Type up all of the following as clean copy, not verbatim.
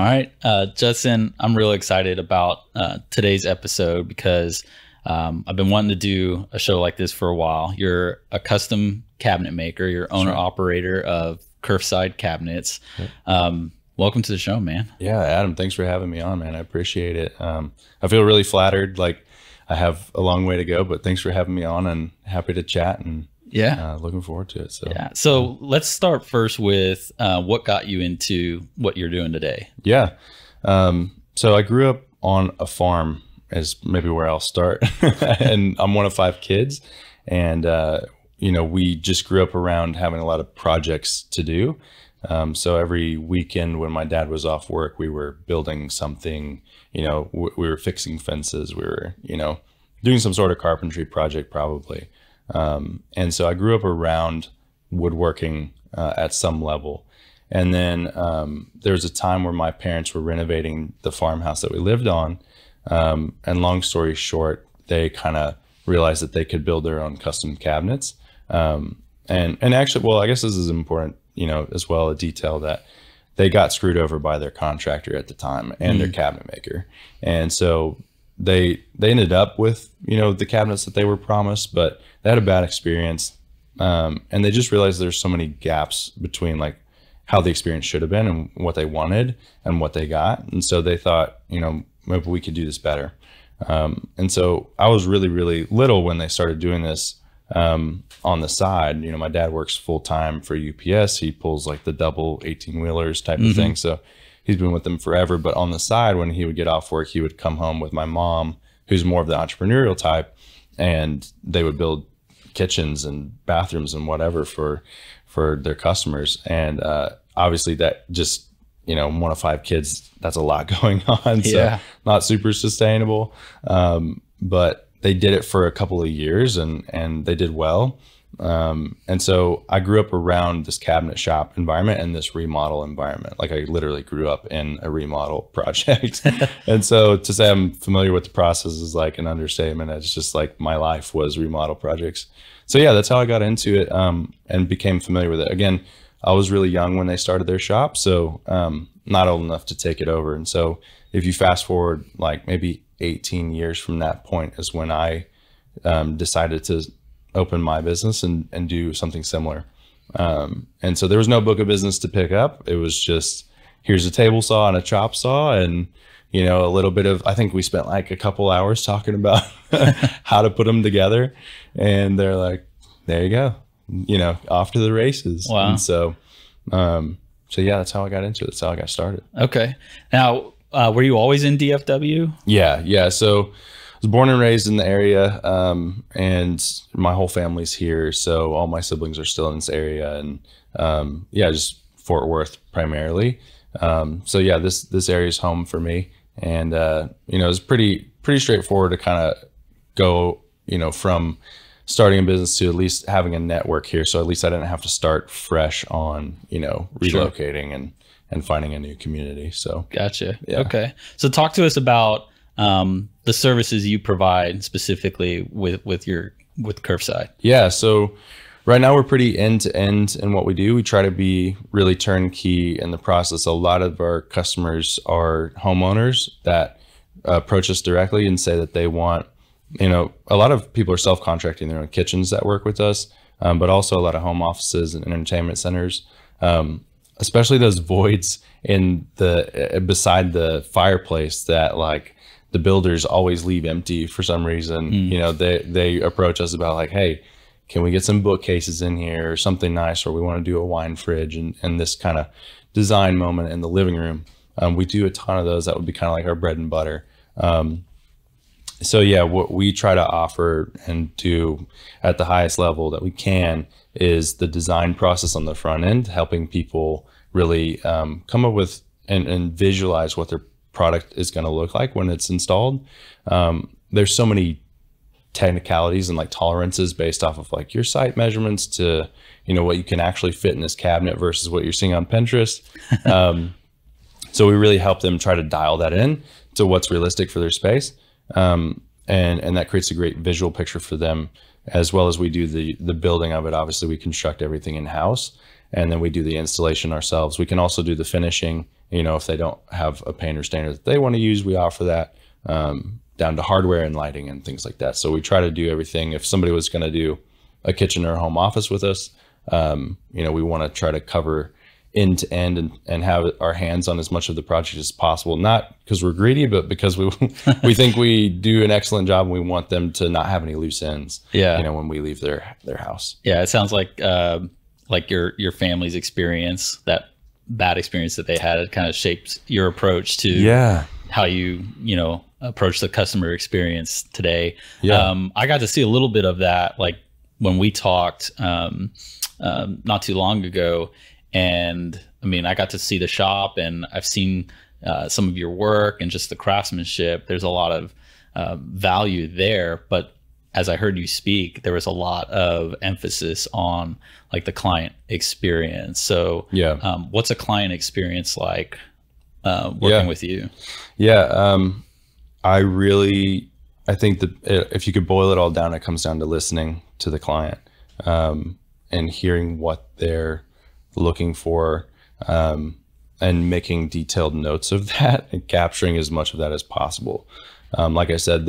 All right, Justin, I'm really excited about today's episode because I've been wanting to do a show like this for a while. You're a custom cabinet maker. You're owner operator of Curveside Cabinets. Yep. Welcome to the show, man. Yeah, Adam, thanks for having me on, man. I appreciate it. I feel really flattered. Like I have a long way to go, but thanks for having me on, and happy to chat, and looking forward to it. So let's start first with what got you into what you're doing today. Yeah. So I grew up on a farm is maybe where I'll start. And I'm one of 5 kids, and we just grew up around having a lot of projects to do. So every weekend when my dad was off work, we were building something, we were fixing fences, we were, doing some sort of carpentry project probably. And so I grew up around woodworking at some level. And then there was a time where my parents were renovating the farmhouse that we lived on. And long story short, they kind of realized that they could build their own custom cabinets. And actually, well, I guess this is important, as well, a detail that they got screwed over by their contractor at the time and their cabinet maker. And so they ended up with, the cabinets that they were promised, but they had a bad experience. And they just realized there's so many gaps between like how the experience should have been and what they wanted and what they got. And so they thought, maybe we could do this better. And so I was really, really little when they started doing this. On the side, my dad works full time for UPS. He pulls like the double 18-wheelers type of thing. So he's been with them forever. But on the side, when he would get off work, he would come home with my mom, who's more of the entrepreneurial type, and they would build kitchens and bathrooms and whatever for their customers. And obviously that just, one of 5 kids, that's a lot going on. So not super sustainable. But they did it for a couple of years, and they did well. And so I grew up around this cabinet shop environment and this remodel environment. Like I literally grew up in a remodel project. And so to say I'm familiar with the process is like an understatement. It's just like my life was remodel projects. So yeah, that's how I got into it, and became familiar with it. Again, I was really young when they started their shop, so not old enough to take it over. And so if you fast forward like maybe 18 years from that point is when I decided to open my business and do something similar. And so there was no book of business to pick up. It was just, here's a table saw and a chop saw, and a little bit of, I think we spent like a couple hours talking about how to put them together, and they're like, there you go, off to the races. Wow. And so yeah, that's how I got into it. That's how I got started. Okay. Now, were you always in DFW? Yeah. So I was born and raised in the area, and my whole family's here. So all my siblings are still in this area, and just Fort Worth primarily. So yeah, this area is home for me, and it's pretty straightforward to kind of go, from starting a business to at least having a network here. So at least I didn't have to start fresh on, relocating and finding a new community. So gotcha. Yeah. Okay. So talk to us about the services you provide specifically with Curveside. Yeah. So right now we're pretty end to end in what we do. We try to be really turnkey in the process. A lot of our customers are homeowners that approach us directly and say that they want, a lot of people are self-contracting their own kitchens that work with us, but also a lot of home offices and entertainment centers. Especially those voids in beside the fireplace that like the builders always leave empty for some reason. They approach us about like, hey, can we get some bookcases in here or something nice, or we want to do a wine fridge and this kind of design moment in the living room. We do a ton of those. That would be kind of like our bread and butter. So yeah, what we try to offer and do at the highest level that we can is the design process on the front end, helping people really come up with and visualize what their product is going to look like when it's installed. There's so many technicalities and like tolerances based off of like your site measurements to, what you can actually fit in this cabinet versus what you're seeing on Pinterest. So we really help them try to dial that in to what's realistic for their space. And that creates a great visual picture for them, as well as we do the building of it. Obviously we construct everything in house. and then we do the installation ourselves. We can also do the finishing. If they don't have a painter standard that they want to use, we offer that, down to hardware and lighting and things like that. So we try to do everything. If somebody was going to do a kitchen or a home office with us, we want to try to cover end to end and have our hands on as much of the project as possible. Not because we're greedy, but because we think we do an excellent job, and we want them to not have any loose ends. Yeah. When we leave their house. Yeah, it sounds like your family's experience, that bad experience that they had, it kind of shapes your approach to how you approach the customer experience today. I got to see a little bit of that, like when we talked not too long ago. And I mean, I got to see the shop, and I've seen some of your work and just the craftsmanship. There's a lot of value there. But as I heard you speak, there was a lot of emphasis on like the client experience. So what's a client experience like working with you? I think that if you could boil it all down, it comes down to listening to the client, and hearing what they're looking for, and making detailed notes of that and capturing as much of that as possible. Like I said,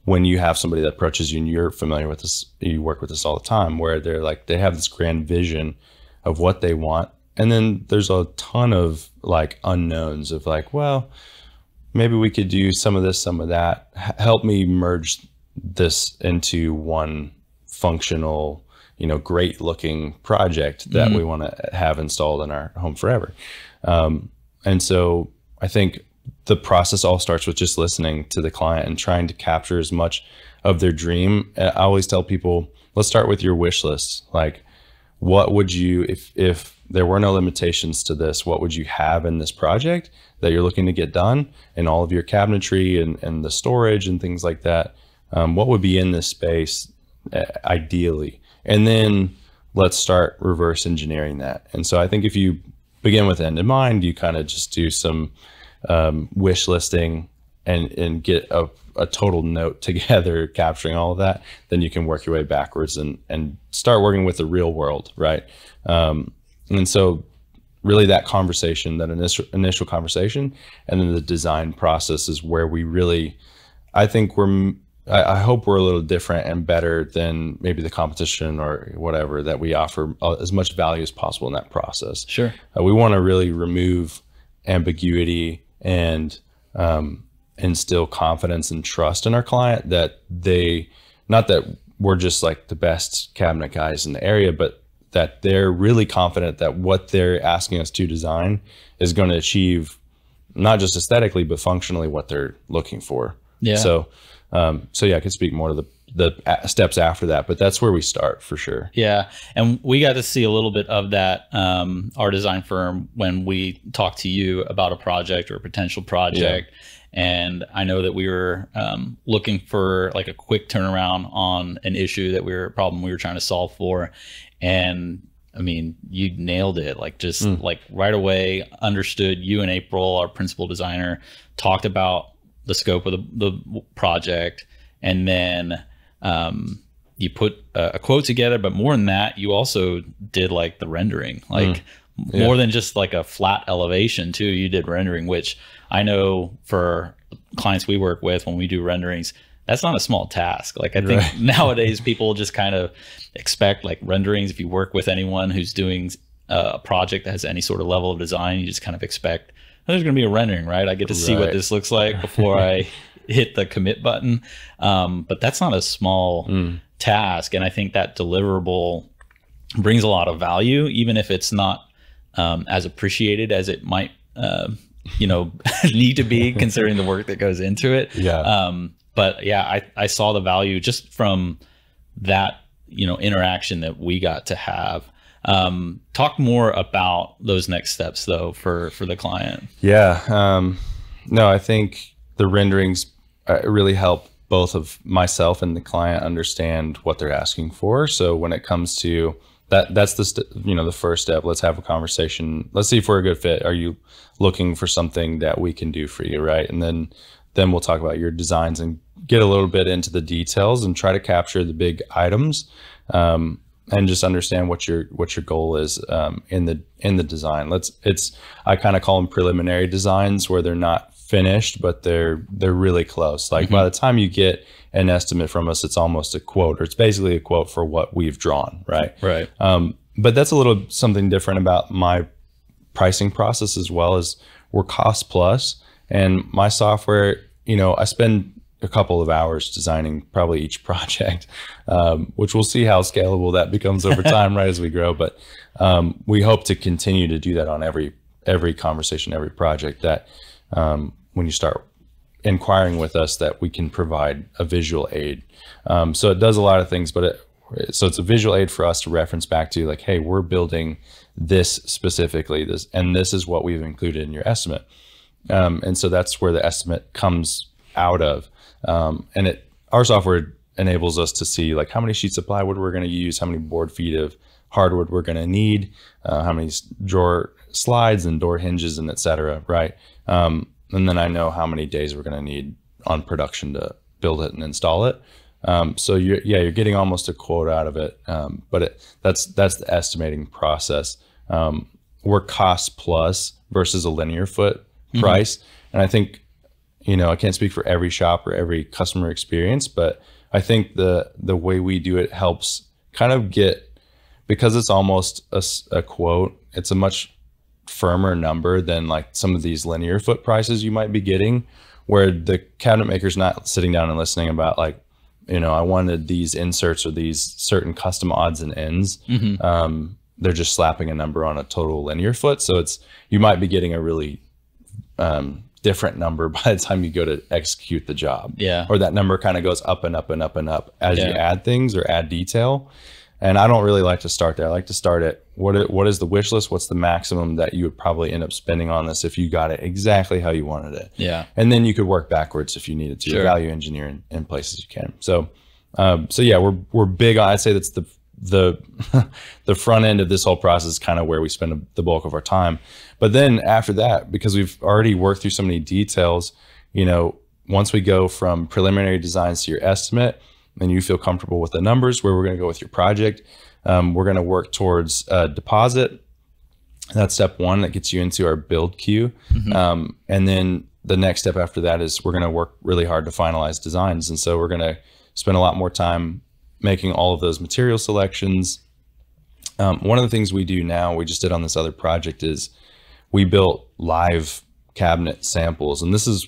when you have somebody that approaches you and you're familiar with this, you work with this all the time, where they have this grand vision of what they want. And then there's a ton of like unknowns of like, well, maybe we could do some of this, some of that. Help me merge this into one functional, great looking project that we want to have installed in our home forever. And so I think the process all starts with just listening to the client and trying to capture as much of their dream. I always tell people, let's start with your wish list. Like, what would you, if there were no limitations to this, what would you have in this project that you're looking to get done, and all of your cabinetry and the storage and things like that? What would be in this space ideally? And then let's start reverse engineering that. And so I think if you begin with end in mind, you kind of just do some wish listing and get a total note together capturing all of that, then you can work your way backwards and start working with the real world, right? And so really that conversation, that initial conversation, and then the design process is where we really, I think I hope we're a little different and better than maybe the competition or whatever, that we offer as much value as possible in that process. Sure. We want to really remove ambiguity and instill confidence and trust in our client, that not that we're just like the best cabinet guys in the area, but that they're really confident that what they're asking us to design is going to achieve not just aesthetically, but functionally what they're looking for. Yeah. So I could speak more to the steps after that, but that's where we start for sure. Yeah. And we got to see a little bit of that, our design firm, when we talked to you about a project or a potential project. Yeah. And I know that we were looking for like a quick turnaround on an issue problem we were trying to solve for. And I mean, you nailed it. Like just like right away, understood. You and April, our principal designer, talked about the scope of the project, and then you put a quote together. But more than that, you also did like the rendering, like more than just like a flat elevation too. You did rendering, which I know for clients we work with, when we do renderings, that's not a small task. Like I think nowadays people just kind of expect like renderings. If you work with anyone who's doing a project that has any sort of level of design, you just kind of expect, oh, there's going to be a rendering, right? I get to see what this looks like before I hit the commit button. But that's not a small task. And I think that deliverable brings a lot of value, even if it's not as appreciated as it might, need to be, considering the work that goes into it. Yeah. But yeah, I saw the value just from that, interaction that we got to have. Talk more about those next steps though, for the client. Yeah. No, I think the renderings really help both of myself and the client understand what they're asking for. So when it comes to that's the first step. Let's have a conversation. Let's see if we're a good fit. Are you looking for something that we can do for you? Right. And then we'll talk about your designs and get a little bit into the details and try to capture the big items. and just understand what your goal is in the design. I kind of call them preliminary designs, where they're not finished, but they're really close. Like by the time you get an estimate from us, it's almost a quote, or it's basically a quote for what we've drawn, right? Right. But that's a little something different about my pricing process as well. As we're cost plus, and my software, I spend a couple of hours designing probably each project, which we'll see how scalable that becomes over time, right, as we grow. But we hope to continue to do that on every conversation, every project, that when you start inquiring with us, that we can provide a visual aid. So it does a lot of things, but so it's a visual aid for us to reference back to, like, hey, we're building this specifically, and this is what we've included in your estimate. And so that's where the estimate comes out of. And our software enables us to see, like, how many sheets of plywood we're going to use, how many board feet of hardwood we're going to need, how many drawer slides and door hinges, and et cetera, right? And then I know how many days we're going to need on production to build it and install it. So you're getting almost a quote out of it. But that's the estimating process. We're cost plus versus a linear foot price. And I think, I can't speak for every shop or every customer experience, but I think the way we do it helps kind of because it's almost a quote, it's a much firmer number than like some of these linear foot prices you might be getting, where the cabinet maker's not sitting down and listening about, like, I wanted these inserts or these certain custom odds and ends. They're just slapping a number on a total linear foot. So you might be getting a really different number by the time you go to execute the job. Yeah. Or that number kind of goes up and up and up and up as you add things or add detail. And I don't really like to start there. I like to start at what is the wish list? What's the maximum that you would probably end up spending on this if you got it exactly how you wanted it? Yeah. And then you could work backwards if you needed to. Sure. Value engineer in places you can. So yeah, we're big on, I'd say that's the front end of this whole process, kind of where we spend the bulk of our time. But then after that, because we've already worked through so many details, once we go from preliminary designs to your estimate, and you feel comfortable with the numbers, where we're going to go with your project, we're going to work towards a deposit. That's step one. That gets you into our build queue. And then the next step after that is we're going to work really hard to finalize designs. And so we're going to spend a lot more time making all of those material selections. One of the things we do now, we just did on this other project, is we built live cabinet samples. And this is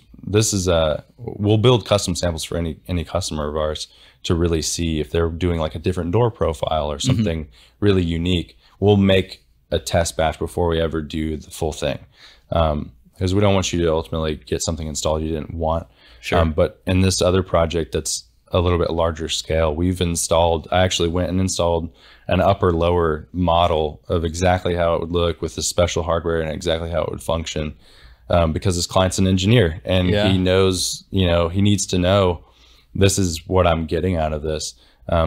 we'll build custom samples for any customer of ours to really see if they're doing like a different door profile or something really unique. We'll make a test batch before we ever do the full thing, because we don't want you to ultimately get something installed you didn't want. Sure. But in this other project that's a little bit larger scale, I actually went and installed an upper lower model of exactly how it would look with the special hardware and exactly how it would function. Because this client's an engineer, and he knows, he needs to know, this is what I'm getting out of this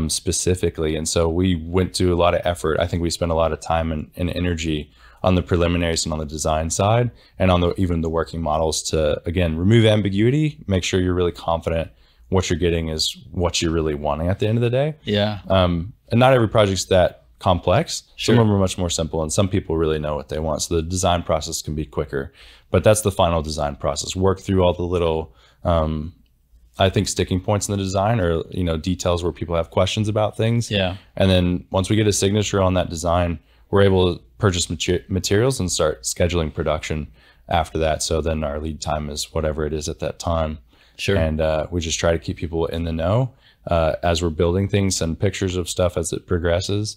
specifically. And so we went to a lot of effort. I think we spent a lot of time and energy on the preliminaries and on the design side, and on even the working models, to, again, remove ambiguity, make sure you're really confident what you're getting is what you're really wanting at the end of the day. Yeah. And not every project's that complex. Sure. Some of them are much more simple, and some people really know what they want. So the design process can be quicker, but that's the final design process. Work through all the little, I think, sticking points in the design, or, details where people have questions about things. Yeah. And then once we get a signature on that design, we're able to purchase materials and start scheduling production after that. So then our lead time is whatever it is at that time. Sure. And we just try to keep people in the know as we're building things, send pictures of stuff as it progresses,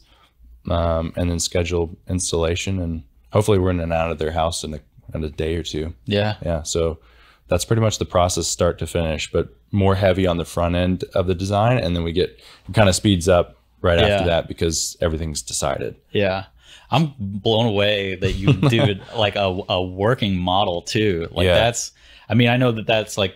and then schedule installation, and hopefully we're in and out of their house in a day or two. Yeah. Yeah. So that's pretty much the process, start to finish, but more heavy on the front end of the design. And then it kind of speeds up right after that, because everything's decided. Yeah. I'm blown away that you do like a working model too. Like I know that's like,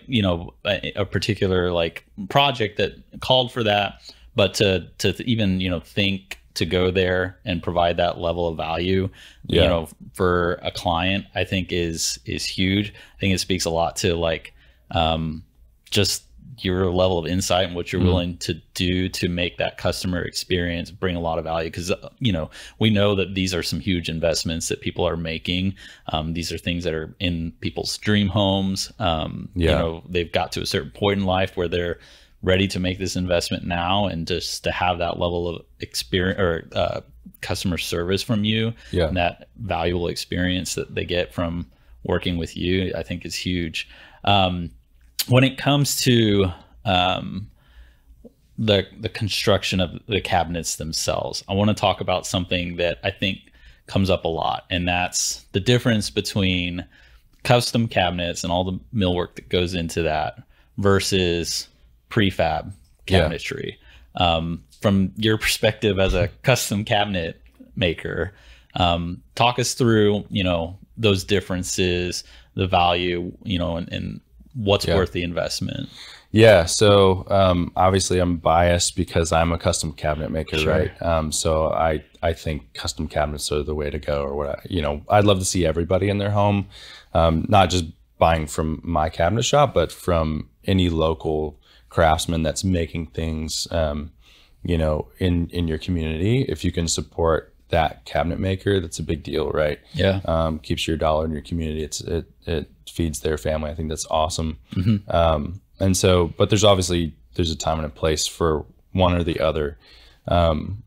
a particular like project that called for that, but to even, think to go there and provide that level of value, for a client, I think is huge. I think it speaks a lot to like, just your level of insight and what you're willing to do to make that customer experience bring a lot of value. Because, we know that these are some huge investments that people are making. These are things that are in people's dream homes. They've got to a certain point in life where they're ready to make this investment now, and just to have that level of experience or customer service from you, and that valuable experience that they get from working with you, I think is huge. When it comes to the construction of the cabinets themselves, I want to talk about something that I think comes up a lot, and that's the difference between custom cabinets and all the millwork that goes into that versus prefab cabinetry. From your perspective as a custom cabinet maker, talk us through, those differences, the value, and what's worth the investment. Yeah. So, obviously I'm biased because I'm a custom cabinet maker, right? So I think custom cabinets are the way to go, or what, I'd love to see everybody in their home, not just buying from my cabinet shop, but from any local craftsman that's making things, in your community. If you can support that cabinet maker, that's a big deal, right? Yeah. Keeps your dollar in your community. It feeds their family. I think that's awesome. And so, but there's a time and a place for one or the other. And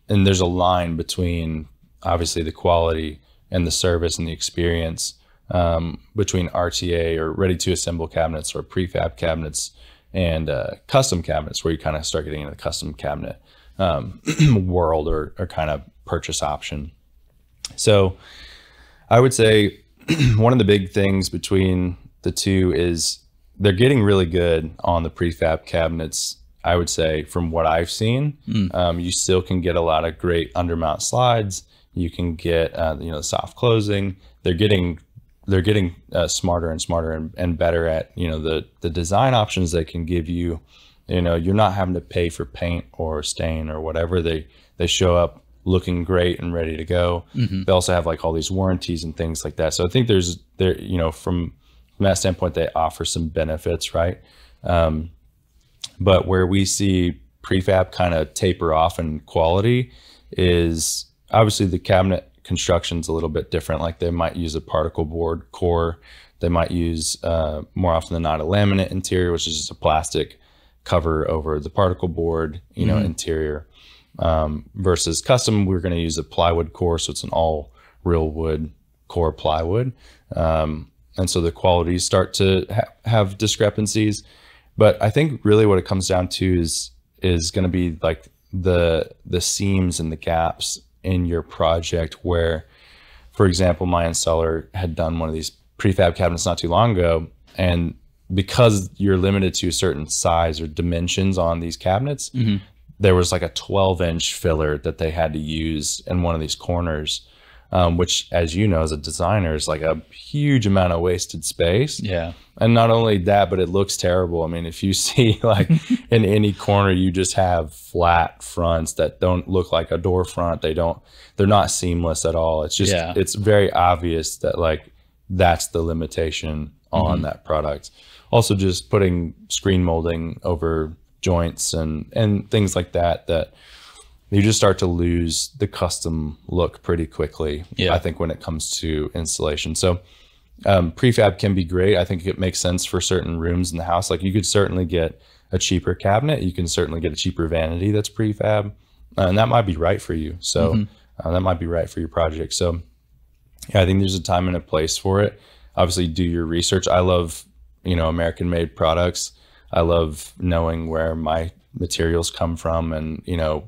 there's a line between obviously the quality and the service and the experience, between RTA or ready to assemble cabinets or prefab cabinets and custom cabinets, where you kind of start getting into the custom cabinet world or kind of purchase option. So I would say one of the big things between the two is they're getting really good on the prefab cabinets. I would say from what I've seen, you still can get a lot of great undermount slides. You can get, soft closing. They're getting smarter and smarter and better at, the design options they can give you. You're not having to pay for paint or stain or whatever. They show up looking great and ready to go. They also have like all these warranties and things like that. So I think from that standpoint, they offer some benefits, right? But where we see prefab kind of taper off in quality is obviously the cabinet construction's a little bit different. Like they might use a particle board core. They might use more often than not a laminate interior, which is just a plastic cover over the particle board, interior. Versus custom, we're going to use a plywood core, so it's an all real wood core plywood. And so the qualities start to have discrepancies. But I think really what it comes down to is going to be like the seams and the gaps in your project, where, for example, my installer had done one of these prefab cabinets not too long ago, and because you're limited to a certain size or dimensions on these cabinets, there was like a 12-inch filler that they had to use in one of these corners, which, as you know, as a designer, is like a huge amount of wasted space. Yeah. And not only that, but it looks terrible. I mean, if you see like in any corner, you just have flat fronts that don't look like a door front. They're not seamless at all. It's just, it's very obvious that like that's the limitation on that product. Also, just putting screen molding over joints and things like that you just start to lose the custom look pretty quickly. I think when it comes to installation. So prefab can be great. I think it makes sense for certain rooms in the house. Like you could certainly get a cheaper cabinet. You can certainly get a cheaper vanity that's prefab, and that might be right for you. So that might be right for your project. So yeah, I think there's a time and a place for it. Obviously, do your research. I love, American made products. I love knowing where my materials come from and,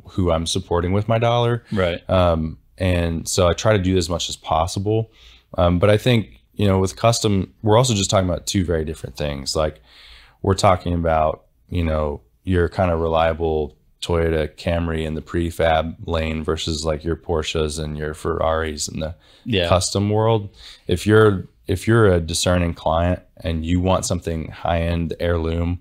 who I'm supporting with my dollar. Right. And so I try to do as much as possible. But I think, with custom, we're also just talking about two very different things. Like we're talking about, your kind of reliable Toyota Camry in the prefab lane versus like your Porsches and your Ferraris in the custom world. If you're a discerning client and you want something high-end heirloom,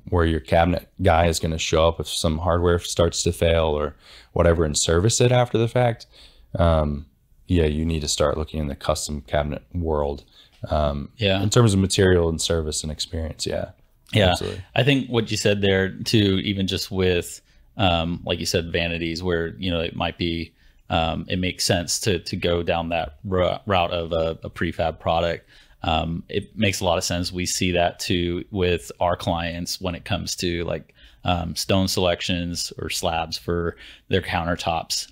where your cabinet guy is going to show up if some hardware starts to fail or whatever and service it after the fact, you need to start looking in the custom cabinet world. In terms of material and service and experience. Yeah. Absolutely. I think what you said there too, even just with, like you said, vanities, where, it might be, it makes sense to go down that route of a prefab product. It makes a lot of sense. We see that too with our clients when it comes to like stone selections or slabs for their countertops.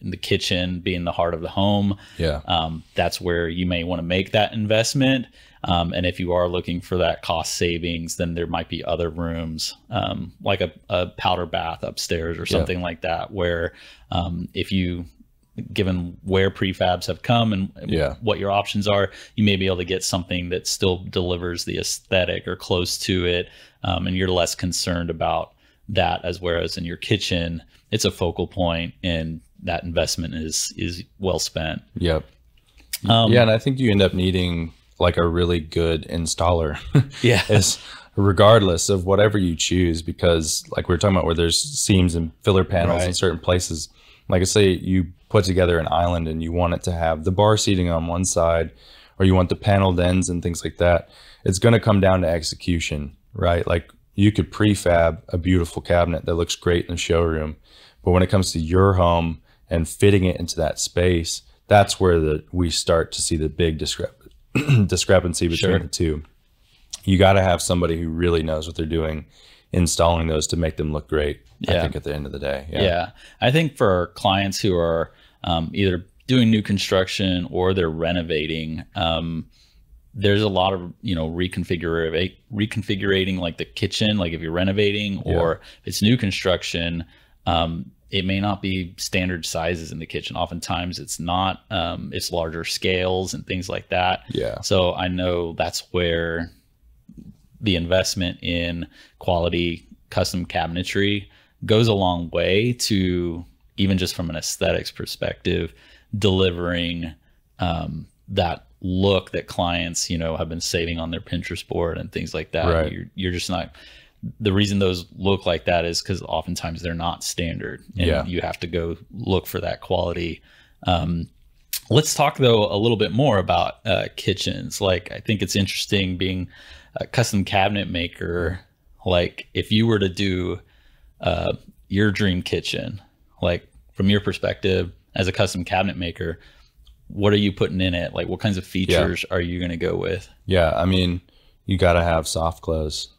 In the kitchen being the heart of the home, that's where you may want to make that investment. And if you are looking for that cost savings, then there might be other rooms, like a powder bath upstairs or something like that, where if you, given where prefabs have come and what your options are, you may be able to get something that still delivers the aesthetic or close to it. And you're less concerned about that, as whereas in your kitchen, it's a focal point and that investment is well spent. Yep. And I think you end up needing like a really good installer. Regardless of whatever you choose, because like we were talking about where there's seams and filler panels in certain places, like I say, you put together an island and you want it to have the bar seating on one side, or you want the paneled ends and things like that. It's going to come down to execution, right? Like you could prefab a beautiful cabinet that looks great in the showroom, but when it comes to your home and fitting it into that space, that's where we start to see the big discrepancy between the two. You got to have somebody who really knows what they're doing installing those to make them look great. I think at the end of the day. I think for our clients who are either doing new construction or they're renovating, there's a lot of, reconfiguring like the kitchen, like if you're renovating or if it's new construction, it may not be standard sizes in the kitchen. Oftentimes it's not, it's larger scales and things like that. So I know that's where the investment in quality custom cabinetry goes a long way to, even just from an aesthetics perspective, delivering that look that clients, have been saving on their Pinterest board and things like that. You're just not, the reason those look like that is because oftentimes they're not standard and you have to go look for that quality. Let's talk though a little bit more about kitchens. Like, I think it's interesting being a custom cabinet maker. Like if you were to do your dream kitchen, like from your perspective as a custom cabinet maker, what are you putting in it? Like what kinds of features are you going to go with? I mean, you got to have soft close.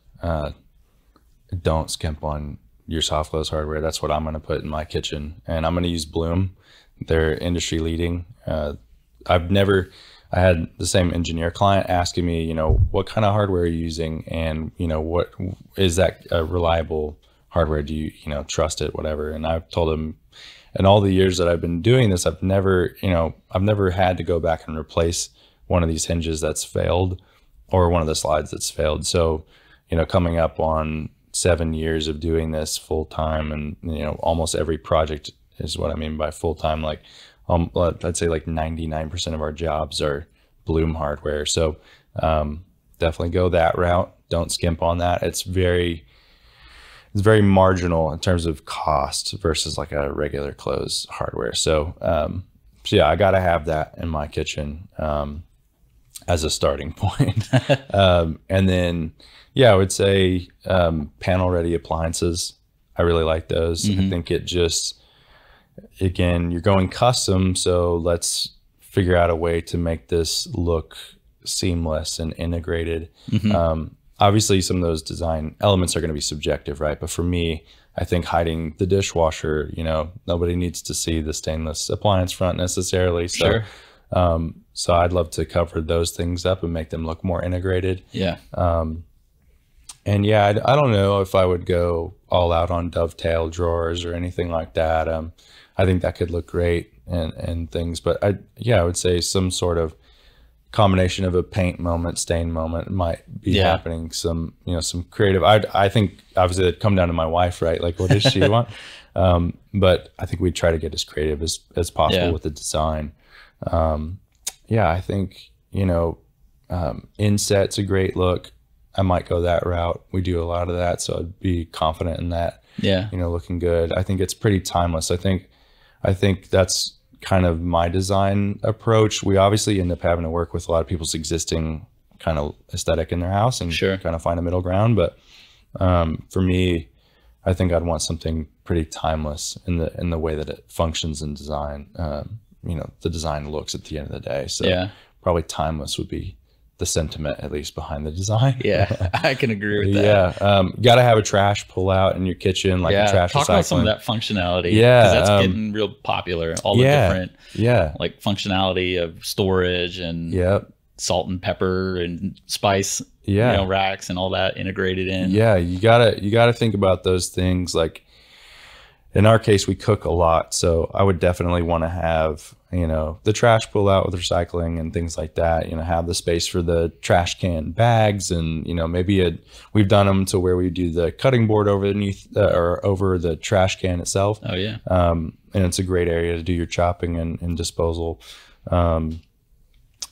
Don't skimp on your soft close hardware. That's what I'm going to put in my kitchen, and I'm going to use Bloom. They're industry leading. I had the same engineer client asking me, what kind of hardware are you using? And, what is that reliable hardware? Do you, trust it, whatever? And I've told him, in all the years that I've been doing this, I've never had to go back and replace one of these hinges that's failed or one of the slides that's failed. So, coming up on 7 years of doing this full time, and, almost every project is what I mean by full time. Like, I'd say like 99% of our jobs are Bloom hardware. So definitely go that route. Don't skimp on that. It's very marginal in terms of cost versus like a regular close hardware. So, I got to have that in my kitchen as a starting point. And then, I would say panel ready appliances. I really like those. I think it just, again, you're going custom, so let's figure out a way to make this look seamless and integrated. Obviously some of those design elements are going to be subjective, right? But for me, I think hiding the dishwasher, nobody needs to see the stainless appliance front necessarily. So, so I'd love to cover those things up and make them look more integrated. And I don't know if I would go all out on dovetail drawers or anything like that. I think that could look great and things, but I would say some sort of combination of a paint moment, stain moment might be happening. Some, some creative, I think obviously it'd come down to my wife, right? Like, what does she want? But I think we'd try to get as creative as possible with the design. I think, inset's a great look. I might go that route. We do a lot of that, so I'd be confident in that. Looking good. I think it's pretty timeless. I think that's kind of my design approach. We obviously end up having to work with a lot of people's existing kind of aesthetic in their house and kind of find a middle ground. But for me, I think I'd want something pretty timeless in the way that it functions in design. You know, the design looks at the end of the day. So probably timeless would be the sentiment, at least behind the design. Yeah, I can agree with that. Yeah, got to have a trash pull out in your kitchen, like a trash talk recycling. About some of that functionality. Yeah, because that's getting real popular. All the different, like functionality of storage and salt and pepper and spice, you know, racks and all that integrated in. Yeah, you gotta think about those things. Like in our case, we cook a lot, so I would definitely want to have, you know, the trash pull out with recycling and things like that. You know, have the space for the trash can bags, and you know, maybe we've done them to where we do the cutting board underneath or over the trash can itself. Oh yeah. And it's a great area to do your chopping and disposal.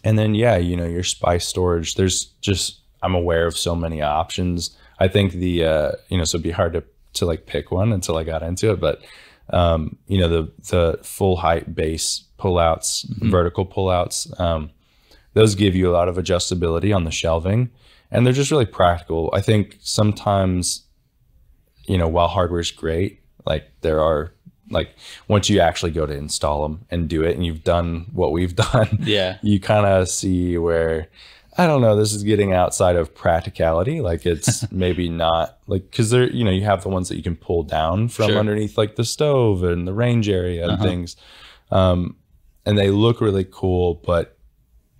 And then you know, your spice storage. There's just, I'm aware of so many options. I think you know, so it'd be hard to like pick one until I got into it, but you know, the full height base pullouts, vertical pullouts, those give you a lot of adjustability on the shelving, and they're just really practical. I think sometimes, you know, while hardware is great, like there are, like once you actually go to install them and do it and you've done what we've done, you kind of see where, I don't know, this is getting outside of practicality. Like it's maybe not like, cause there, you know, you have the ones that you can pull down from underneath like the stove and the range area and things. And they look really cool, but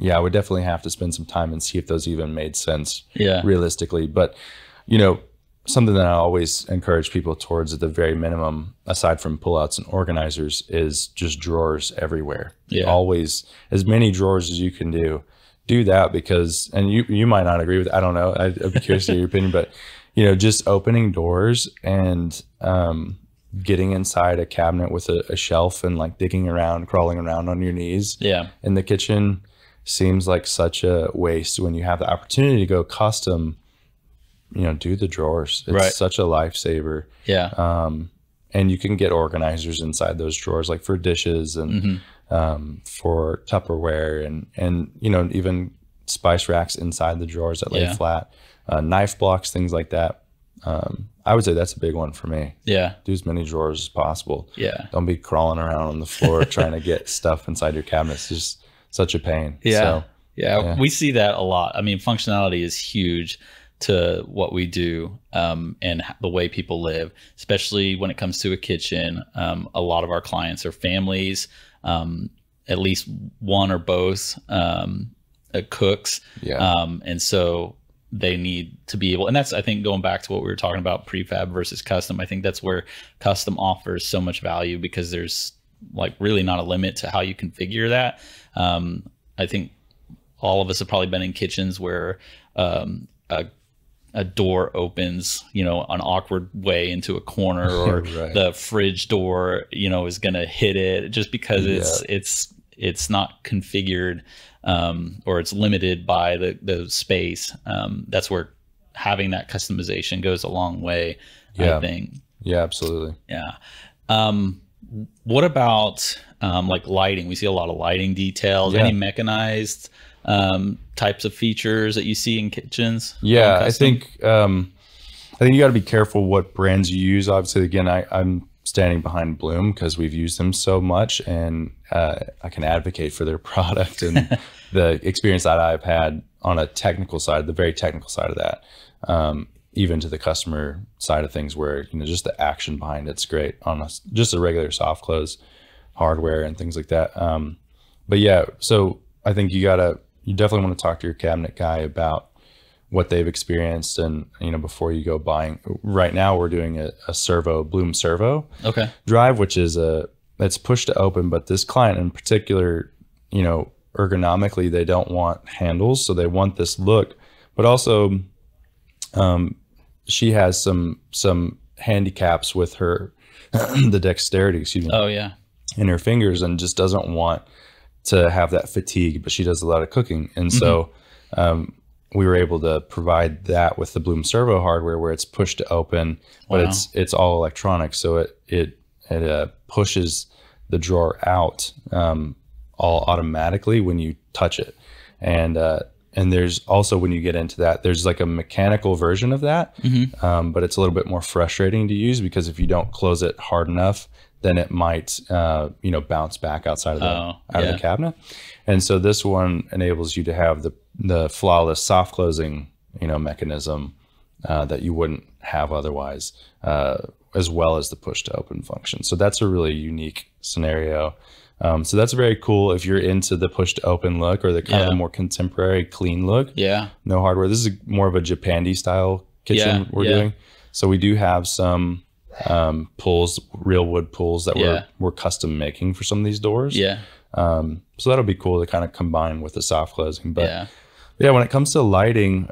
I would definitely have to spend some time and see if those even made sense realistically. But, you know, something that I always encourage people towards at the very minimum, aside from pullouts and organizers, is just drawers everywhere. Always as many drawers as you can do that, because, and you might not agree with it, I don't know, I'd be curious to hear your opinion, but you know, just opening doors and getting inside a cabinet with a shelf and like digging around, crawling around on your knees in the kitchen seems like such a waste when you have the opportunity to go custom. You know, do the drawers. It's such a lifesaver. And you can get organizers inside those drawers, like for dishes and for Tupperware and you know, even spice racks inside the drawers that lay flat, knife blocks, things like that. I would say that's a big one for me. Do as many drawers as possible. Don't be crawling around on the floor trying to get stuff inside your cabinets. It's just such a pain. We see that a lot. I mean, functionality is huge to what we do and the way people live, especially when it comes to a kitchen. A lot of our clients are families, at least one or both cooks. And so they need to be able, and that's, I think, going back to what we were talking about, prefab versus custom. I think that's where custom offers so much value, because there's like really not a limit to how you configure that. I think all of us have probably been in kitchens where a door opens, you know, an awkward way into a corner, or the fridge door, you know, is going to hit it just because it's not configured, or it's limited by the space. That's where having that customization goes a long way, I think. Absolutely. What about like lighting? We see a lot of lighting details. Any mechanized types of features that you see in kitchens? I think you got to be careful what brands you use. Obviously, again, I'm standing behind Bloom because we've used them so much, and I can advocate for their product and the experience that I've had on a technical side, the very technical side of that, even to the customer side of things, where, you know, just the action behind it's great on just a regular soft close hardware and things like that. But so I think you definitely want to talk to your cabinet guy about what they've experienced, and, you know, before you go buying. Right now we're doing a servo, Bloom servo drive, which is it's push to open, but this client in particular, you know, ergonomically, they don't want handles, so they want this look, but also she has some handicaps with her the dexterity, in her fingers, and just doesn't want to have that fatigue, but she does a lot of cooking. And so we were able to provide that with the Bloom servo hardware, where it's push to open, but it's all electronic. So it pushes the drawer out all automatically when you touch it. And there's also, when you get into that, there's like a mechanical version of that, but it's a little bit more frustrating to use because if you don't close it hard enough, then it might, bounce back outside of the cabinet. And so this one enables you to have the flawless soft closing, mechanism that you wouldn't have otherwise, as well as the push to open function. So that's a really unique scenario. So that's very cool if you're into the push to open look or the kind of the more contemporary clean look. Yeah. No hardware. This is more of a Japandi style kitchen we're doing. So we do have some pulls, real wood pulls that we're custom making for some of these doors. So that'll be cool to kind of combine with the soft closing. But when it comes to lighting,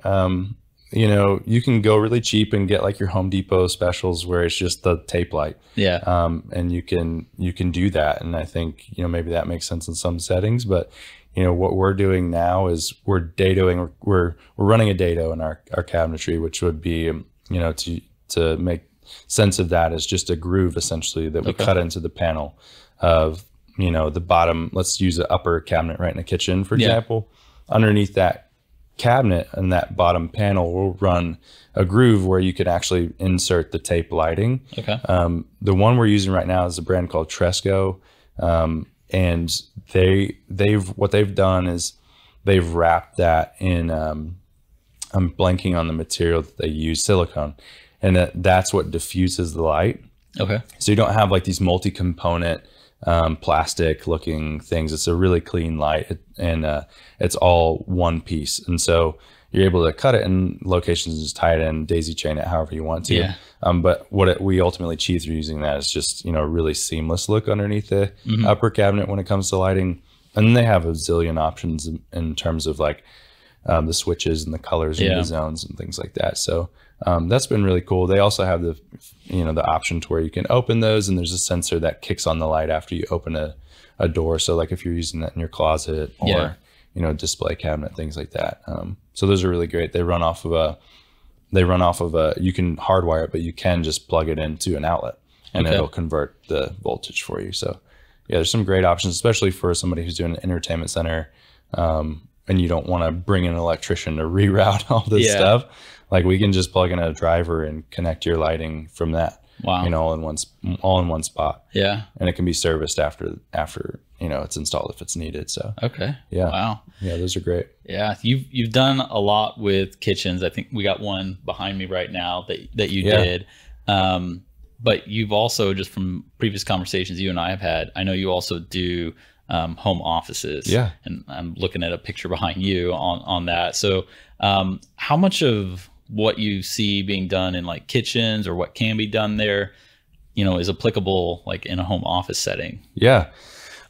you can go really cheap and get like your Home Depot specials where it's just the tape light. And you can do that. And I think, maybe that makes sense in some settings, but what we're doing now is we're dadoing, we're running a dado in our cabinetry, which would be, to make sense of that as just a groove essentially that we cut into the panel of, the bottom. Let's use an upper cabinet right in the kitchen, for example. Underneath that cabinet and that bottom panel will run a groove where you could actually insert the tape lighting. The one we're using right now is a brand called Tresco, and what they've done is they've wrapped that in I'm blanking on the material that they use, silicone, and that's what diffuses the light. So you don't have like these multi-component plastic looking things. It's a really clean light, and it's all one piece, and so you're able to cut it in locations and just tie it in, daisy chain it however you want to. But we ultimately achieve through using that is just a really seamless look underneath the upper cabinet when it comes to lighting. And then they have a zillion options in terms of like the switches and the colors and the zones and things like that. So that's been really cool. They also have the option to where you can open those, and there's a sensor that kicks on the light after you open a door. So like if you're using that in your closet or display cabinet, things like that. So those are really great. They run off of a you can hardwire it, but you can just plug it into an outlet and it'll convert the voltage for you. So there's some great options, especially for somebody who's doing an entertainment center, and you don't want to bring in an electrician to reroute all this stuff. Like we can just plug in a driver and connect your lighting from that, all in one spot. And it can be serviced after it's installed if it's needed. So those are great. You've done a lot with kitchens. I think we got one behind me right now that you did. But you've also, just from previous conversations you and I have had, I know you also do home offices. And I'm looking at a picture behind you on that. So how much of what you see being done in like kitchens or what can be done there, is applicable like in a home office setting?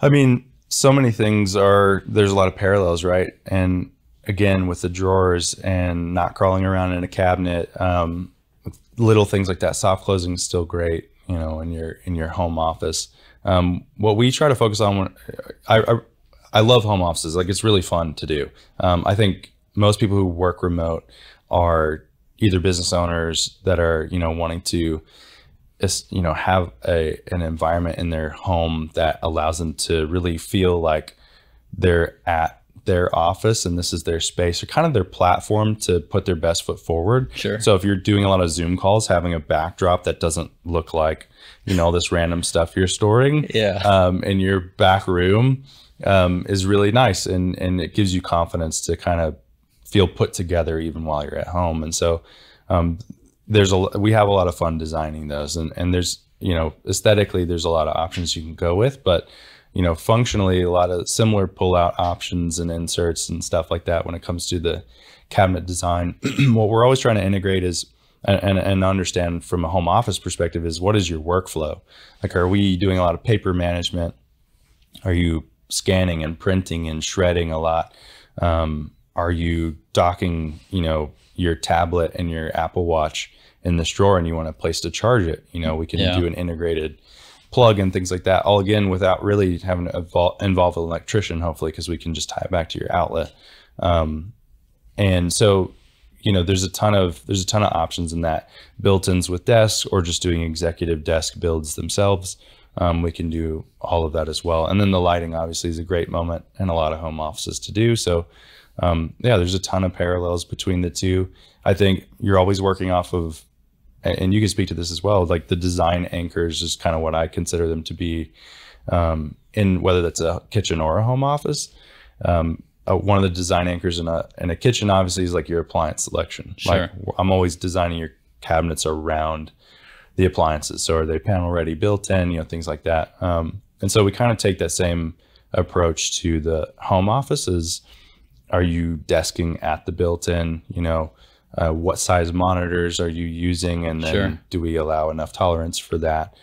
I mean, so many things there's a lot of parallels, right? And again, with the drawers and not crawling around in a cabinet, little things like that, soft closing is still great, in your home office. What we try to focus on I love home offices. Like it's really fun to do. I think most people who work remote are either business owners that are, wanting to, have an environment in their home that allows them to really feel like they're at their office and this is their space, or kind of their platform to put their best foot forward. So if you're doing a lot of Zoom calls, having a backdrop that doesn't look like, this random stuff you're storing in your back room is really nice. And it gives you confidence to kind of feel put together even while you're at home. And so we have a lot of fun designing those, and there's, aesthetically, there's a lot of options you can go with, but functionally a lot of similar pull-out options and inserts and stuff like that when it comes to the cabinet design. What we're always trying to integrate is and understand from a home office perspective is, what is your workflow? Like, are we doing a lot of paper management? Are you scanning and printing and shredding a lot? Are you docking, your tablet and your Apple Watch in this drawer and you want a place to charge it? We can do an integrated plug and things like that, all again without really having to involve an electrician, hopefully, because we can just tie it back to your outlet. And so, there's a ton of options in that, built-ins with desks or just doing executive desk builds themselves. we can do all of that as well. And then the lighting obviously is a great moment in a lot of home offices to do. So yeah, there's a ton of parallels between the two. I think you're always working off of, and you can speak to this as well, like the design anchors is kind of what I consider them to be, in whether that's a kitchen or a home office. One of the design anchors in a kitchen obviously is like your appliance selection. Sure. Like I'm always designing your cabinets around the appliances. So are they panel ready, built in, you know, things like that. And so we kind of take that same approach to the home offices. Are you desking at the built-in, you know, what size monitors are you using? And then Sure. do we allow enough tolerance for that?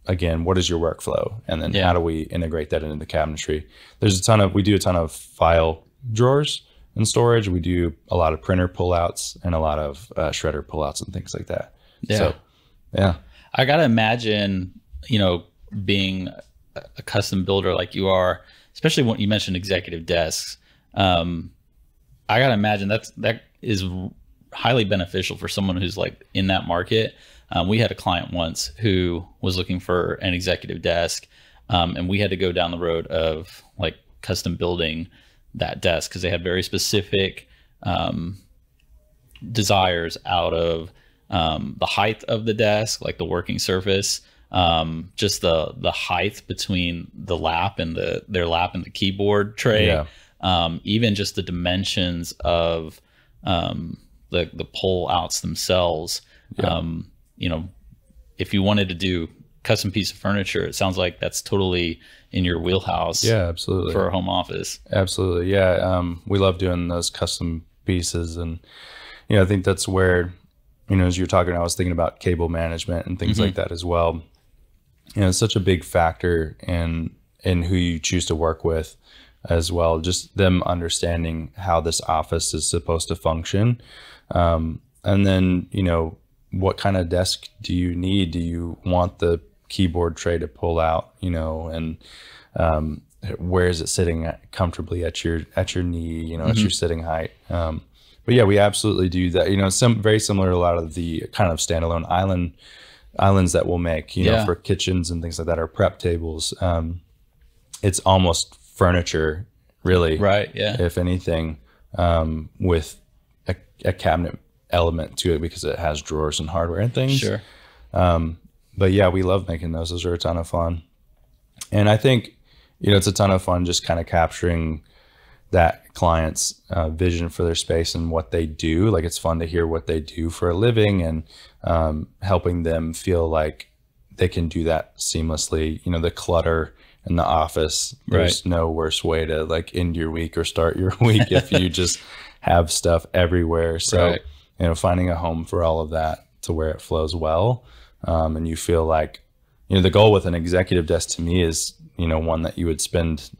Again, what is your workflow? And then how do we integrate that into the cabinetry? We do a ton of file drawers and storage. We do a lot of printer pullouts and a lot of shredder pullouts and things like that. Yeah. So, yeah. I got to imagine, you know, being a custom builder like you are, especially when you mentioned executive desks. I got to imagine that is highly beneficial for someone who's like in that market. We had a client once who was looking for an executive desk, and we had to go down the road of like custom building that desk because they had very specific desires out of the height of the desk, like the working surface, just the height between the lap and their lap and the keyboard tray. Yeah. Even just the dimensions of the pull outs themselves. Yeah. You know, if you wanted to do custom piece of furniture, it sounds like that's totally in your wheelhouse. Yeah, absolutely. For a home office. Absolutely. Yeah. We love doing those custom pieces. And, you know, I think that's where, you know, as you're talking, I was thinking about cable management and things like that as well. You know, it's such a big factor in who you choose to work with as well. Just them understanding how this office is supposed to function. And then, you know, what kind of desk do you need? Do you want the keyboard tray to pull out, you know, and where is it sitting comfortably at your knee, you know, at your sitting height? But yeah, we absolutely do that. You know, very similar to a lot of the kind of standalone islands that we'll make, you know, for kitchens and things like that, or prep tables. It's almost furniture, really. Right. Yeah. If anything, with a cabinet element to it because it has drawers and hardware and things. Sure. But yeah, we love making those. Those are a ton of fun. And I think, you know, it's a ton of fun just kind of capturing that client's vision for their space and what they do. Like, it's fun to hear what they do for a living, and helping them feel like they can do that seamlessly. You know, the clutter in the office, there's no worse way to like end your week or start your week if you just have stuff everywhere. So, you know, finding a home for all of that to where it flows well. And you feel like, you know, the goal with an executive desk to me is, you know, one that you would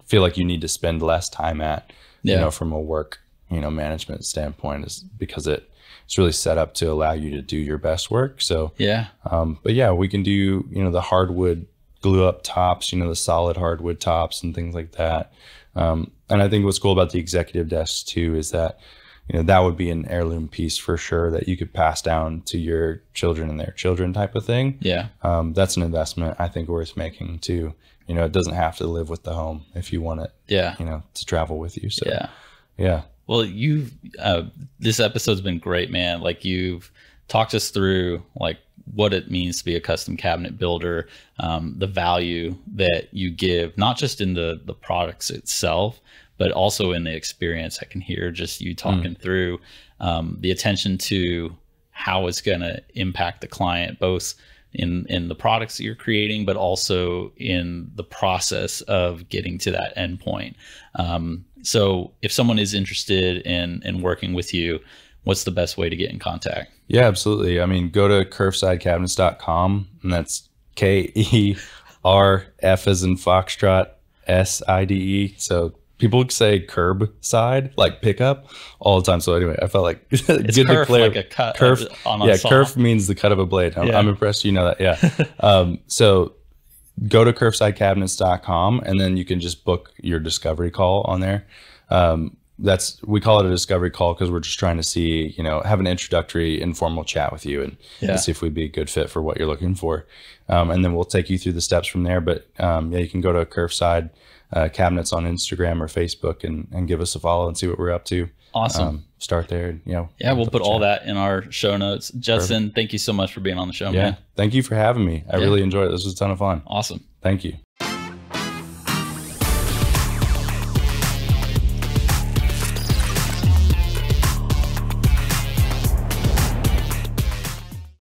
feel like you need to spend less time at, you know, from a work, you know, management standpoint, is because it's really set up to allow you to do your best work. So, but yeah, we can do, you know, the hardwood glue up tops, you know, the solid hardwood tops and things like that. And I think what's cool about the executive desks too, is that, you know, that would be an heirloom piece for sure that you could pass down to your children and their children type of thing. Yeah. That's an investment I think worth making too. You know, it doesn't have to live with the home if you want it, you know, to travel with you. So, yeah. Well, this episode's been great, man. Like, you've talked us through like what it means to be a custom cabinet builder, the value that you give, not just in the products itself, but also in the experience. I can hear just you talking through the attention to how it's going to impact the client, both in the products that you're creating, but also in the process of getting to that endpoint. So if someone is interested in working with you, what's the best way to get in contact? Yeah, absolutely. I mean, go to curvesidecabinets.com, and that's KERF as in Foxtrot, SIDE. So people say curbside, like pickup, all the time. So anyway, I felt like it's good curve, to clear. like a cut curve, on a saw. Curve means the cut of a blade. I'm impressed you know that. Yeah. So go to curvesidecabinets.com, and then you can just book your discovery call on there. we call it a discovery call because we're just trying to see, have an introductory informal chat with you and see if we'd be a good fit for what you're looking for. And then we'll take you through the steps from there. But you can go to Curveside Cabinets on Instagram or Facebook and give us a follow and see what we're up to. Awesome. Start there. We'll put all that in our show notes. Justin, Perfect. Thank you so much for being on the show, man. Thank you for having me. I really enjoyed it. This was a ton of fun. Awesome. Thank you.